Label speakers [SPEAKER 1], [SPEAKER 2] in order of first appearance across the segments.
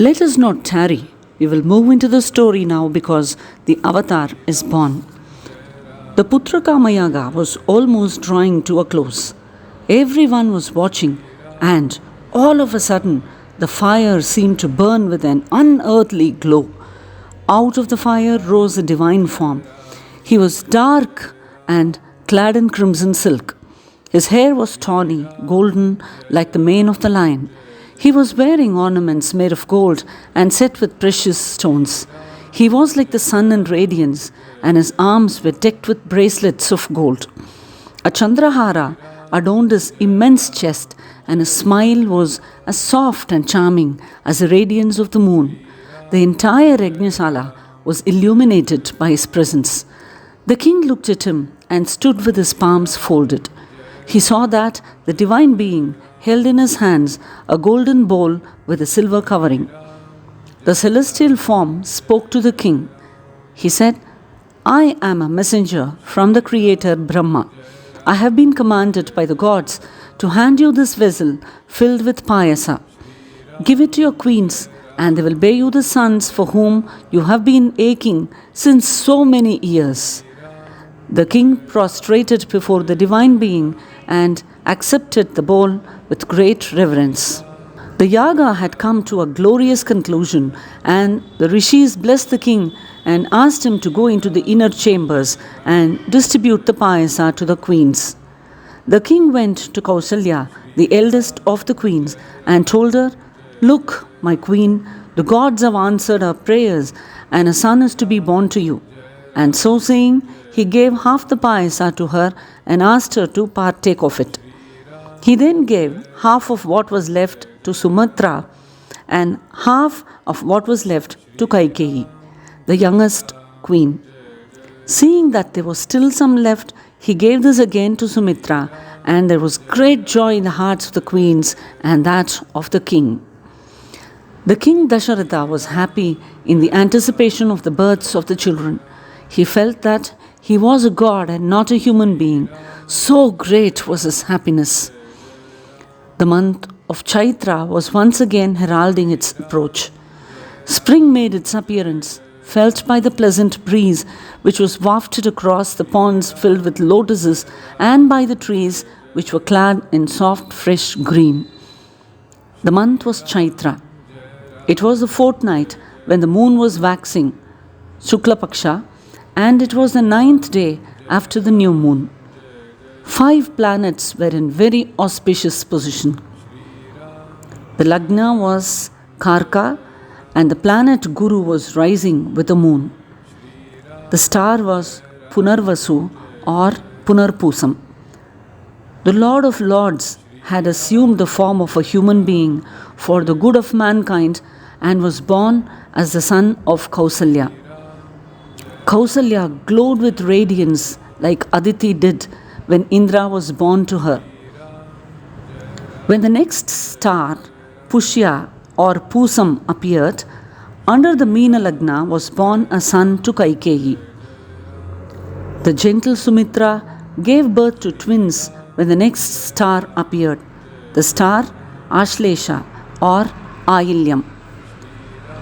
[SPEAKER 1] Let us not tarry. We will move into the story now because the avatar is born. The Putraka Yaga was almost drawing to a close. Everyone was watching, and all of a sudden, the fire seemed to burn with an unearthly glow. Out of the fire rose a divine form. He was dark and clad in crimson silk. His hair was tawny, golden, like the mane of the lion. He was wearing ornaments made of gold and set with precious stones. He was like the sun in radiance, and his arms were decked with bracelets of gold. A chandrahara adorned his immense chest, and his smile was as soft and charming as the radiance of the moon. The entire Yajnasala was illuminated by his presence. The king looked at him and stood with his palms folded. He saw that the divine being held in his hands a golden bowl with a silver covering. The celestial form spoke to the king. He said, "I am a messenger from the creator Brahma. I have been commanded by the gods to hand you this vessel filled with payasa. Give it to your queens, and they will bear you the sons for whom you have been aching since so many years." The king prostrated before the divine being and accepted the bowl with great reverence. The yaga had come to a glorious conclusion, and the rishis blessed the king and asked him to go into the inner chambers and distribute the payasa to the queens. The king went to Kausalya, the eldest of the queens, and told her, "Look, my queen, the gods have answered our prayers, and a son is to be born to you." And so saying, he gave half the payasa to her and asked her to partake of it. He then gave half of what was left to Sumatra and half of what was left to Kaikeyi, the youngest queen. Seeing that there was still some left, he gave this again to Sumitra, and there was great joy in the hearts of the queens and that of the king. The king Dasharatha was happy in the anticipation of the births of the children. He felt that he was a god and not a human being. So great was his happiness. The month of Chaitra was once again heralding its approach. Spring made its appearance, felt by the pleasant breeze which was wafted across the ponds filled with lotuses and by the trees which were clad in soft fresh green. The month was Chaitra. It was the fortnight when the moon was waxing, Shukla Paksha, and it was the 9th day after the new moon. 5 planets were in very auspicious position. The Lagna was Karka, and the planet Guru was rising with the moon. The star was Punarvasu or Punarpusam. The Lord of Lords had assumed the form of a human being for the good of mankind and was born as the son of Kausalya. Kausalya glowed with radiance like Aditi did when Indra was born to her. When the next star, Pushya or Pusam, appeared, under the Meena Lagna was born a son to Kaikeyi. The gentle Sumitra gave birth to twins when the next star appeared, the star Ashlesha or Ailyam.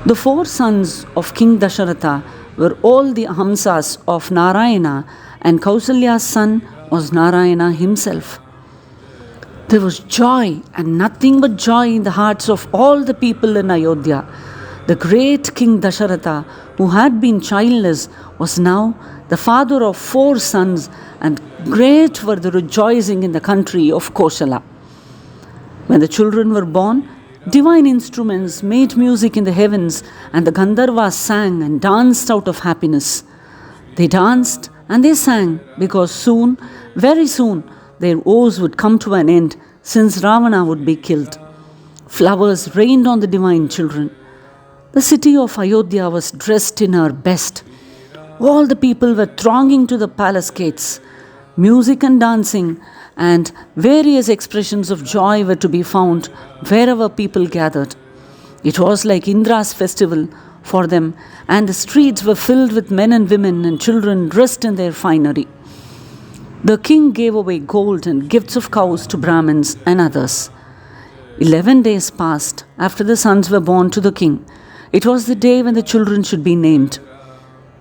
[SPEAKER 1] The 4 sons of King Dasharatha were all the Hamsas of Narayana, and Kausalya's son was Narayana himself. There was joy and nothing but joy in the hearts of all the people in Ayodhya. The great King Dasharatha, who had been childless, was now the father of 4 sons, and great were the rejoicing in the country of Kosala. When the children were born, divine instruments made music in the heavens, and the Gandharvas sang and danced out of happiness. They danced and they sang because soon, very soon, their woes would come to an end, since Ravana would be killed. Flowers rained on the divine children. The city of Ayodhya was dressed in her best. All the people were thronging to the palace gates. Music and dancing and various expressions of joy were to be found wherever people gathered. It was like Indra's festival for them, and the streets were filled with men and women and children dressed in their finery. The king gave away gold and gifts of cows to Brahmins and others. 11 days passed after the sons were born to the king. It was the day when the children should be named.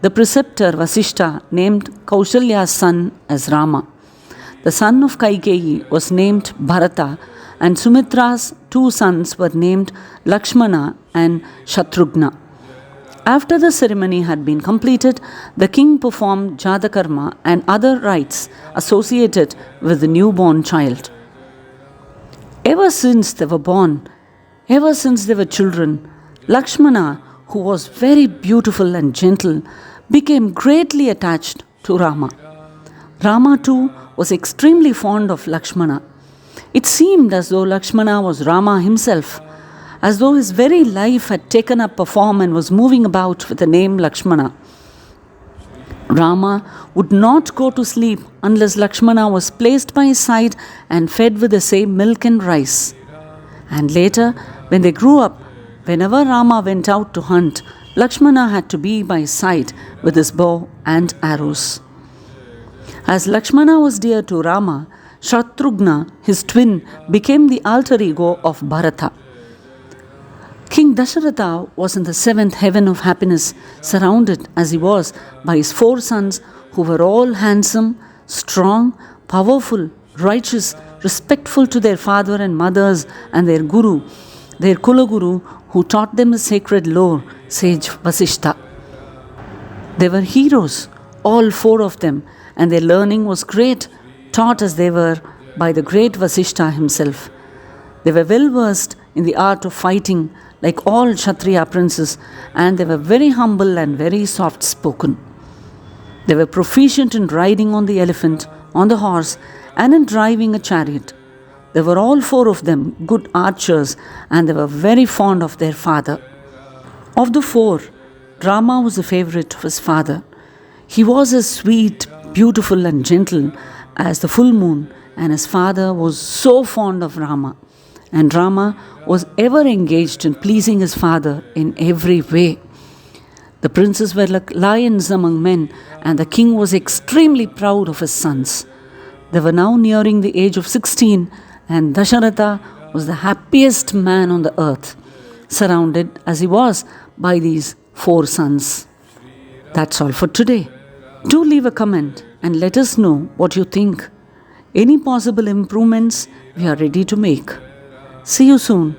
[SPEAKER 1] The preceptor Vasishta named Kaushalya's son as Rama. The son of Kaikeyi was named Bharata, and Sumitra's two sons were named Lakshmana and Shatrughna. After the ceremony had been completed, the king performed Jatakarma and other rites associated with the newborn child. Ever since they were born, ever since they were children, Lakshmana, who was very beautiful and gentle, became greatly attached to Rama. Rama too was extremely fond of Lakshmana. It seemed as though Lakshmana was Rama himself, as though his very life had taken up a form and was moving about with the name Lakshmana. Rama would not go to sleep unless Lakshmana was placed by his side and fed with the same milk and rice. And later, when they grew up, whenever Rama went out to hunt, Lakshmana had to be by his side with his bow and arrows. As Lakshmana was dear to Rama, Shatrughna, his twin, became the alter ego of Bharata. King Dasharatha was in the seventh heaven of happiness, surrounded as he was by his four sons who were all handsome, strong, powerful, righteous, respectful to their father and mothers and their guru, their Kulaguru, who taught them the sacred lore, sage Vasishta. They were heroes, all four of them, and their learning was great, taught as they were by the great Vasishta himself. They were well versed in the art of fighting, like all Kshatriya princes, and they were very humble and very soft spoken. They were proficient in riding on the elephant, on the horse, and in driving a chariot. They were all four of them good archers, and they were very fond of their father. Of the four, Rama was the favorite of his father. He was as sweet, beautiful, and gentle as the full moon, and his father was so fond of Rama. And Rama was ever engaged in pleasing his father in every way. The princes were like lions among men, and the king was extremely proud of his sons. They were now nearing the age of 16, and Dasharatha was the happiest man on the earth, surrounded as he was by these four sons. That's all for today. Do leave a comment and let us know what you think. Any possible improvements we are ready to make. See you soon.